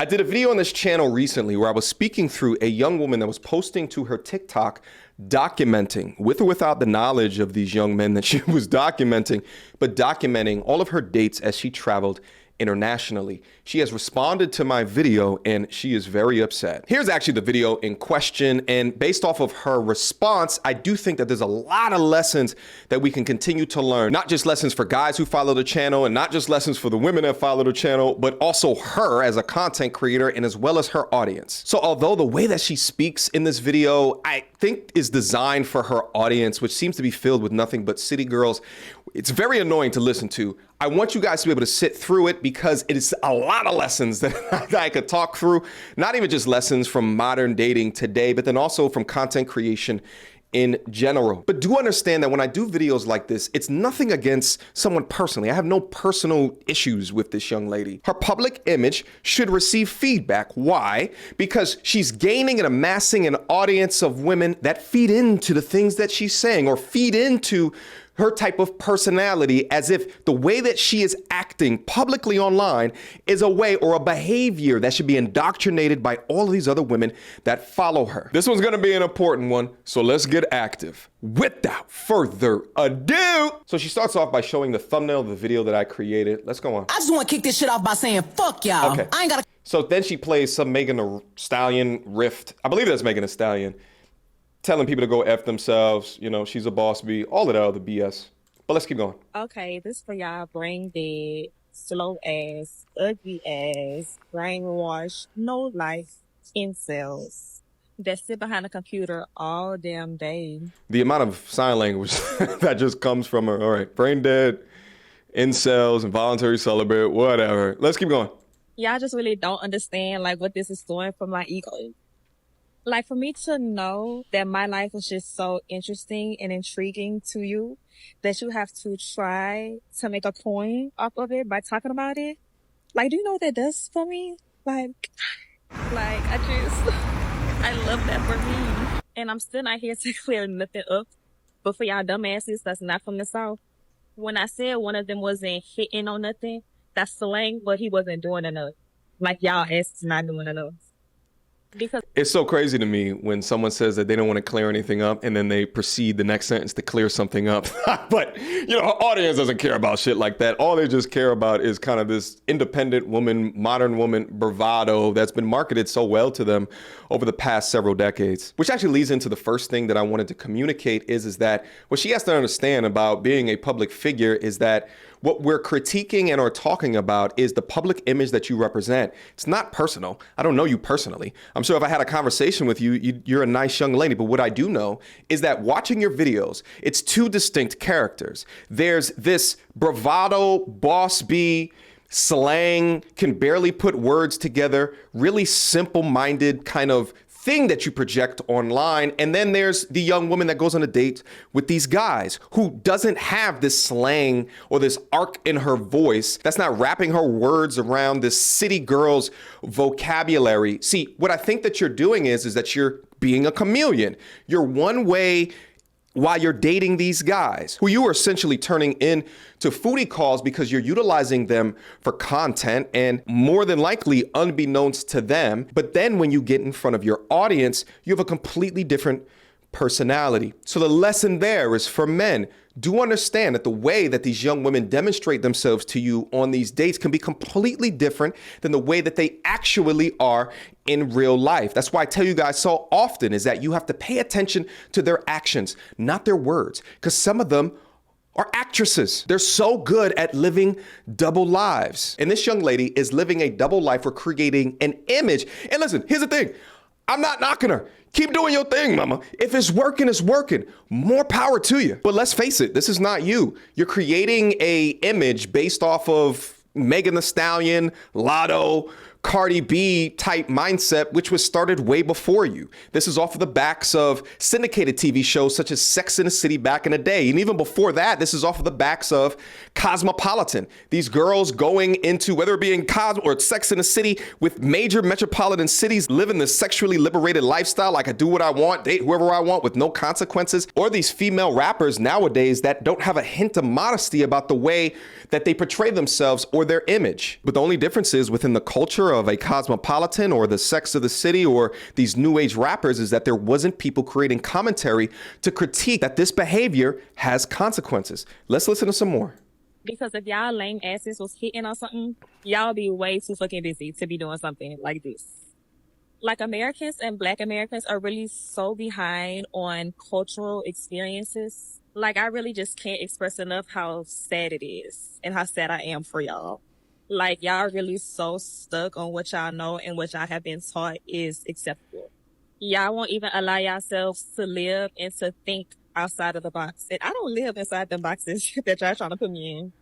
I did a video on this channel recently where I was speaking through a young woman that was posting to her TikTok, documenting, with or without the knowledge of these young men that she was documenting, but documenting all of her dates as she traveled internationally. She has responded to my video and she is very upset. Here's actually the video in question, and based off of her response, I do think that there's a lot of lessons that we can continue to learn. Not just lessons for guys who follow the channel and not just lessons for the women that follow the channel, but also her as a content creator and as well as her audience. So although the way that she speaks in this video, I think is designed for her audience, which seems to be filled with nothing but city girls, it's very annoying to listen to. I want you guys to be able to sit through it because it is a lot of lessons that I could talk through, not even just lessons from modern dating today, but then also from content creation in general. But do understand that when I do videos like this, it's nothing against someone personally. I have no personal issues with this young lady. Her public image should receive feedback. Why? Because she's gaining and amassing an audience of women that feed into the things that she's saying or feed into her type of personality, as if the way that she is acting publicly online is a way or a behavior that should be indoctrinated by all of these other women that follow her. This one's gonna be an important one, so let's get active. Without further ado. So she starts off by showing the thumbnail of the video that I created. Let's go on. I just want to kick this shit off by saying, fuck y'all. Okay. I ain't gotta. So then she plays some Megan Thee Stallion riff. I believe that's Megan Thee Stallion, telling people to go F themselves, you know, she's a boss bee, all of that other BS. But let's keep going. Okay, this for y'all brain dead, slow ass, ugly ass, brainwashed, no life incels that sit behind a computer all damn day. The amount of sign language that just comes from her. All right, brain dead, incels, involuntary celibate, whatever. Let's keep going. Y'all just really don't understand like what this is doing for my ego. Like, for me to know that my life was just so interesting and intriguing to you that you have to try to make a point off of it by talking about it. Like, do you know what that does for me? Like I love that for me. And I'm still not here to clear nothing up. But for y'all dumbasses that's not from the South, when I said one of them wasn't hitting on nothing, that's slang, but he wasn't doing enough. Like, y'all asses not doing enough. Because it's so crazy to me when someone says that they don't want to clear anything up and then they proceed the next sentence to clear something up. But, you know, her audience doesn't care about shit like that. All they just care about is kind of this independent woman, modern woman bravado that's been marketed so well to them over the past several decades. Which actually leads into the first thing that I wanted to communicate is that what she has to understand about being a public figure is that what we're critiquing and are talking about is the public image that you represent. It's not personal. I don't know you personally. I'm sure if I had a conversation with you, you're a nice young lady. But what I do know is that watching your videos, it's two distinct characters. There's this bravado, boss bee, slang, can barely put words together, really simple-minded kind of thing that you project online. And then there's the young woman that goes on a date with these guys who doesn't have this slang or this arc in her voice, that's not wrapping her words around this city girl's vocabulary. See, what I think that you're doing is that you're being a chameleon. You're one way while you're dating these guys who you are essentially turning into foodie calls because you're utilizing them for content and more than likely unbeknownst to them. But then when you get in front of your audience, you have a completely different personality. So the lesson there is for men. Do understand that the way that these young women demonstrate themselves to you on these dates can be completely different than the way that they actually are in real life. That's why I tell you guys so often is that you have to pay attention to their actions, not their words, because some of them are actresses. They're so good at living double lives. And this young lady is living a double life or creating an image. And listen, here's the thing. I'm not knocking her. Keep doing your thing, mama. If it's working, it's working. More power to you. But let's face it, this is not you. You're creating a image based off of Megan Thee Stallion, Lotto, Cardi B type mindset, which was started way before you. This is off of the backs of syndicated TV shows such as Sex and the City back in the day. And even before that, this is off of the backs of Cosmopolitan. These girls going into, whether it be in Cosmo or Sex and the City, with major metropolitan cities, living this sexually liberated lifestyle, like I do what I want, date whoever I want with no consequences. Or these female rappers nowadays that don't have a hint of modesty about the way that they portray themselves or their image. But the only difference is within the culture culture of a Cosmopolitan or the Sex of the City or these new age rappers is that there wasn't people creating commentary to critique that this behavior has consequences. Let's listen to some more. Because if y'all lame asses was hitting on something, y'all be way too fucking busy to be doing something like this. Like, Americans and Black Americans are really so behind on cultural experiences. Like, I really just can't express enough how sad it is and how sad I am for y'all. Like, y'all really so stuck on what y'all know and what y'all have been taught is acceptable. Y'all won't even allow yourselves to live and to think outside of the box. And I don't live inside the boxes that y'all trying to put me in.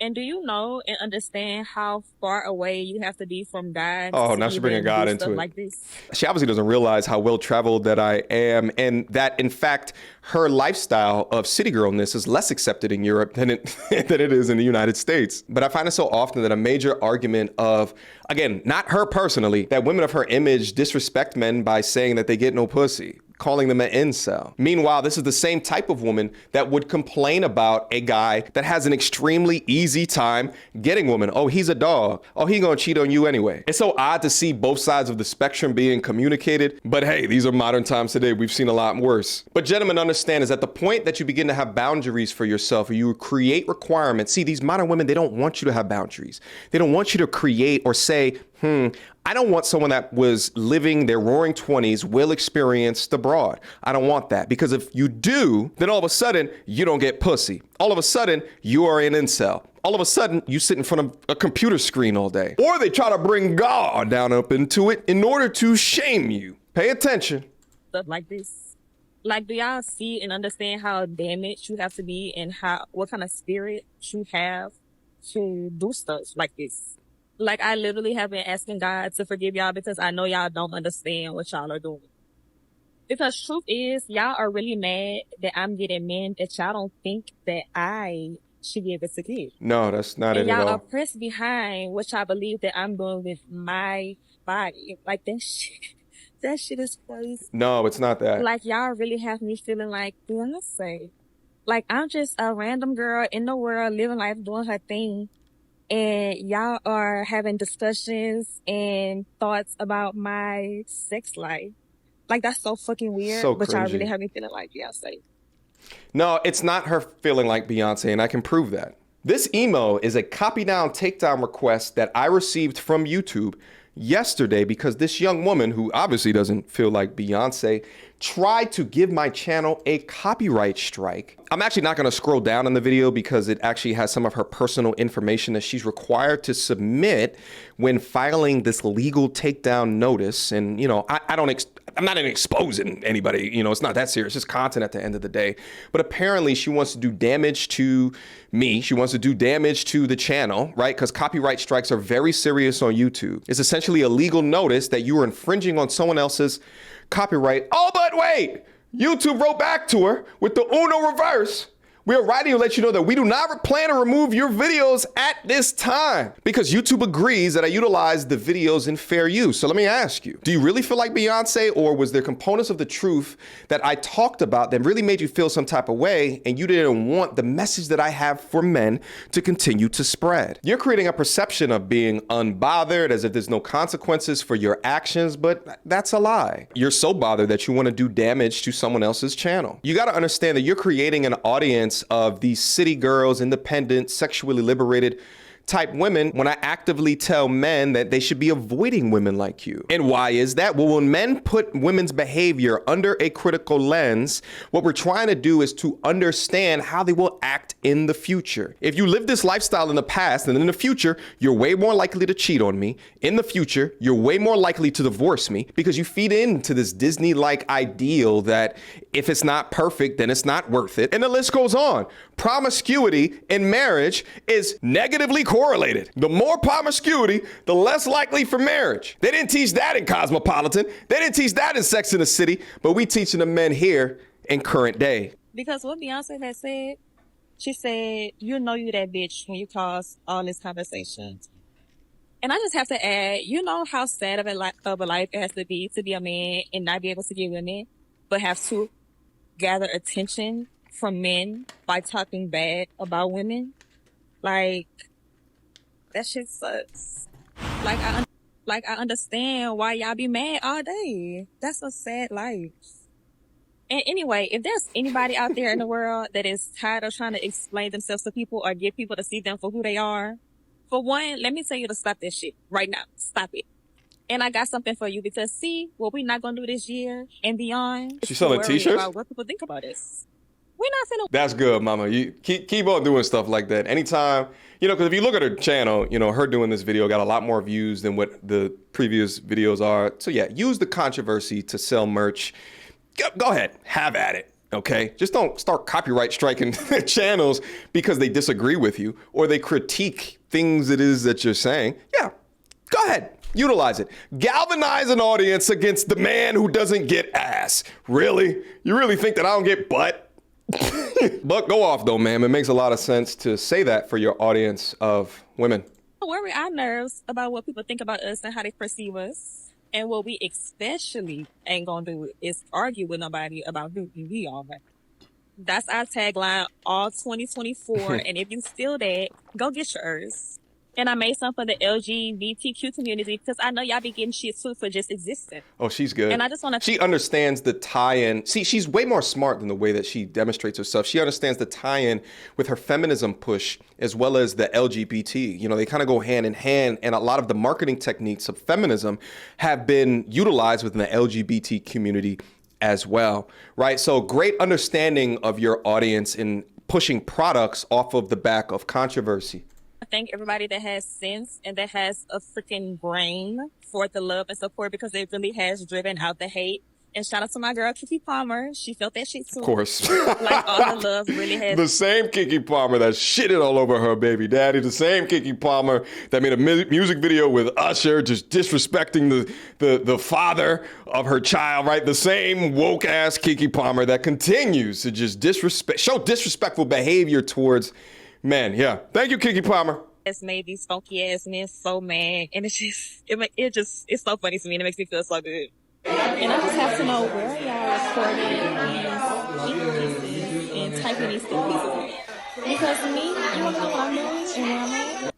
And do you know and understand how far away you have to be from God? Oh, now she's bringing God into it. Like this? She obviously doesn't realize how well traveled that I am, and that in fact her lifestyle of city girlness is less accepted in Europe than it is in the United States. But I find it so often that a major argument of, again, not her personally, that women of her image disrespect men by saying that they get no pussy, calling them an incel. Meanwhile, this is the same type of woman that would complain about a guy that has an extremely easy time getting women. Oh, he's a dog. Oh, he gonna cheat on you anyway. It's so odd to see both sides of the spectrum being communicated, but hey, these are modern times today. We've seen a lot worse. But gentlemen, understand is at the point that you begin to have boundaries for yourself, or you create requirements. See, these modern women, they don't want you to have boundaries. They don't want you to create or say, I don't want someone that was living their roaring 20s, well experienced abroad. I don't want that, because if you do, then all of a sudden you don't get pussy. All of a sudden you are an incel. All of a sudden you sit in front of a computer screen all day. Or they try to bring God down up into it in order to shame you. Pay attention. Stuff like this. Like, do y'all see and understand how damaged you have to be and what kind of spirit you have to do stuff like this? Like, I literally have been asking God to forgive y'all because I know y'all don't understand what y'all are doing. Because truth is, y'all are really mad that I'm getting men that y'all don't think that I should be able to give. No, that's not it at all. And y'all are pressed behind what y'all believe that I'm doing with my body. Like, that shit is crazy. No, it's not that. Like, y'all really have me feeling like Beyonce. Like, I'm just a random girl in the world living life, doing her thing. And y'all are having discussions and thoughts about my sex life. Like, that's so fucking weird. So but y'all cringy. really have me feeling like Beyonce. No, it's not her feeling like Beyonce, and I can prove that. This email is a copy down, takedown request that I received from YouTube yesterday because this young woman, who obviously doesn't feel like Beyonce, tried to give my channel a copyright strike. I'm actually not going to scroll down in the video because it actually has some of her personal information that she's required to submit when filing this legal takedown notice. And, you know, I'm not exposing anybody, you know, it's not that serious, it's just content at the end of the day. But apparently she wants to do damage to me. She wants to do damage to the channel, right? Because copyright strikes are very serious on YouTube. It's essentially a legal notice that you are infringing on someone else's copyright. Oh, but wait, YouTube wrote back to her with the Uno reverse. We are writing to let you know that we do not plan to remove your videos at this time because YouTube agrees that I utilize the videos in fair use. So let me ask you, do you really feel like Beyonce, or was there components of the truth that I talked about that really made you feel some type of way and you didn't want the message that I have for men to continue to spread? You're creating a perception of being unbothered, as if there's no consequences for your actions, but that's a lie. You're so bothered that you want to do damage to someone else's channel. You got to understand that you're creating an audience of these city girls, independent, sexually liberated type women when I actively tell men that they should be avoiding women like you. And why is that? Well, when men put women's behavior under a critical lens, what we're trying to do is to understand how they will act in the future. If you live this lifestyle in the past, and in the future, you're way more likely to cheat on me. In the future, you're way more likely to divorce me because you feed into this Disney-like ideal that if it's not perfect, then it's not worth it. And the list goes on. Promiscuity in marriage is negatively correlated. The more promiscuity, the less likely for marriage. They didn't teach that in Cosmopolitan. They didn't teach that in Sex and the City, but we teaching the men here in current day. Because what Beyonce had said, she said, you know you that bitch when you cause all this conversation. And I just have to add, you know how sad of a life it has to be a man and not be able to get women, but have to gather attention from men by talking bad about women? Like, that shit sucks. Like, Like, I understand why y'all be mad all day. That's a sad life. And anyway, if there's anybody out there in the world that is tired of trying to explain themselves to people or get people to see them for who they are, for one, let me tell you to stop that shit right now. Stop it. And I got something for you because see, what we're not going to do this year and beyond. She's selling t-shirts? About what people think about us. We're not finna. That's good, mama. You keep on doing stuff like that. Anytime, because if you look at her channel, her doing this video got a lot more views than what the previous videos are. So yeah, use the controversy to sell merch. Go ahead, have at it, okay? Just don't start copyright striking channels because they disagree with you or they critique things it is that you're saying. Yeah, go ahead. Utilize it. Galvanize an audience against the man who doesn't get ass. Really? You really think that I don't get butt? But go off though, ma'am. It makes a lot of sense to say that for your audience of women. Don't worry our nerves about what people think about us and how they perceive us. And what we especially ain't gonna do is argue with nobody about who we are. That's our tagline all 2024. And if you steal that, go get yours. And I made some for the LGBTQ community because I know y'all be getting shit too for just existing. Oh, she's good. And I just want to... She understands the tie-in. See, she's way more smart than the way that she demonstrates herself. She understands the tie-in with her feminism push as well as the LGBT. They kind of go hand in hand. And a lot of the marketing techniques of feminism have been utilized within the LGBT community as well, right? So great understanding of your audience in pushing products off of the back of controversy. I thank everybody that has sense and that has a freaking brain for the love and support because it really has driven out the hate. And shout out to my girl, Kiki Palmer. She felt that shit too. Of course. Like all the love really has. The same Kiki Palmer that shitted all over her baby daddy. The same Kiki Palmer that made a music video with Usher just disrespecting the father of her child, right? The same woke ass Kiki Palmer that continues to just show disrespectful behavior towards men. Yeah. Thank you, Kiki Palmer. It's made these funky ass men so mad. And it's just, it's so funny to me and it makes me feel so good. And I just have to know where y'all recording these pieces and typing these pieces. Because me, you want to know what I'm doing and where I'm at?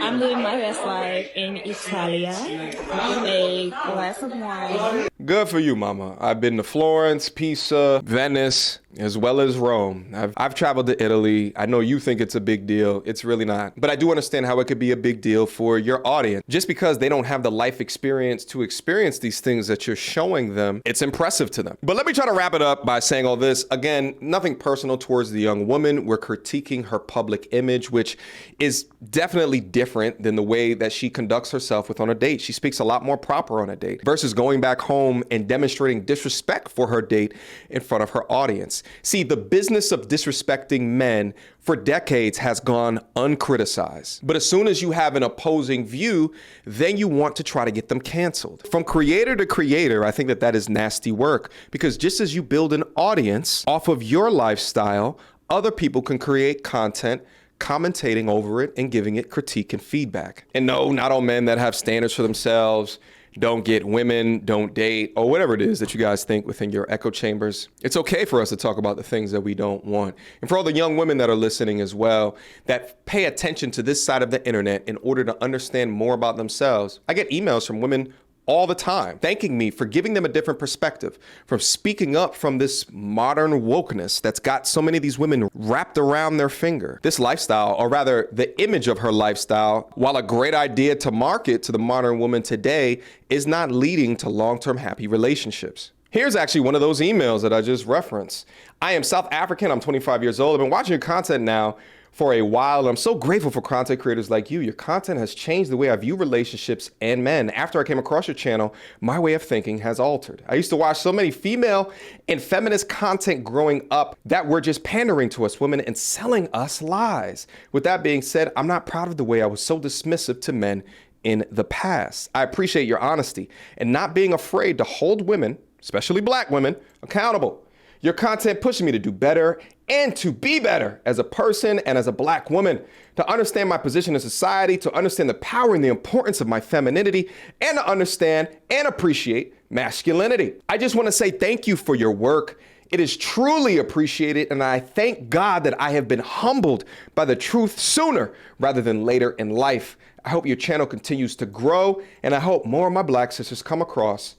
I'm living my best life in Italia with a glass of wine. Good for you, mama. I've been to Florence, Pisa, Venice, as well as Rome. I've traveled to Italy. I know you think it's a big deal. It's really not. But I do understand how it could be a big deal for your audience. Just because they don't have the life experience to experience these things that you're showing them, it's impressive to them. But let me try to wrap it up by saying all this. Again, nothing personal towards the young woman. We're critiquing her public image, which is definitely different than the way that she conducts herself on a date. She speaks a lot more proper on a date versus going back home and demonstrating disrespect for her date in front of her audience. See, the business of disrespecting men for decades has gone uncriticized. But as soon as you have an opposing view, then you want to try to get them canceled. From creator to creator, I think that is nasty work because just as you build an audience off of your lifestyle, other people can create content commentating over it and giving it critique and feedback. And no, not all men that have standards for themselves, don't get women, don't date, or whatever it is that you guys think within your echo chambers. It's okay for us to talk about the things that we don't want. And for all the young women that are listening as well, that pay attention to this side of the internet in order to understand more about themselves. I get emails from women all the time, thanking me for giving them a different perspective, from speaking up from this modern wokeness that's got so many of these women wrapped around their finger. This lifestyle, or rather the image of her lifestyle, while a great idea to market to the modern woman today, is not leading to long-term happy relationships. Here's actually one of those emails that I just referenced. I am South African, I'm 25 years old. I've been watching your content now for a while, and I'm so grateful for content creators like you. Your content has changed the way I view relationships and men. After I came across your channel, my way of thinking has altered. I used to watch so many female and feminist content growing up that were just pandering to us women and selling us lies. With that being said, I'm not proud of the way I was so dismissive to men in the past. I appreciate your honesty and not being afraid to hold women, especially black women, accountable. Your content pushes me to do better and to be better as a person and as a black woman, to understand my position in society, to understand the power and the importance of my femininity, and to understand and appreciate masculinity. I just want to say thank you for your work It is truly appreciated, and I thank God that I have been humbled by the truth sooner rather than later in life. I hope your channel continues to grow, and I hope more of my black sisters come across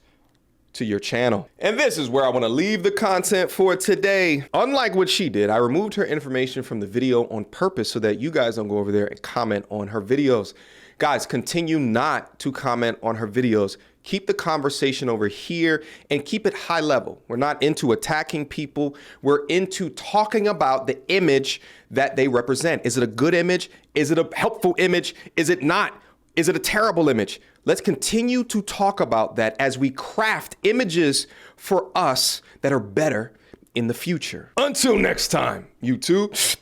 to your channel. And this is where I want to leave the content for today. Unlike what she did, I removed her information from the video on purpose so that you guys don't go over there and comment on her videos. Guys, continue not to comment on her videos. Keep the conversation over here and keep it high level. We're not into attacking people. We're into talking about the image that they represent. Is it a good image? Is it a helpful image? Is it not? Is it a terrible image? Let's continue to talk about that as we craft images for us that are better in the future. Until next time, YouTube.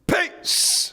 Peace.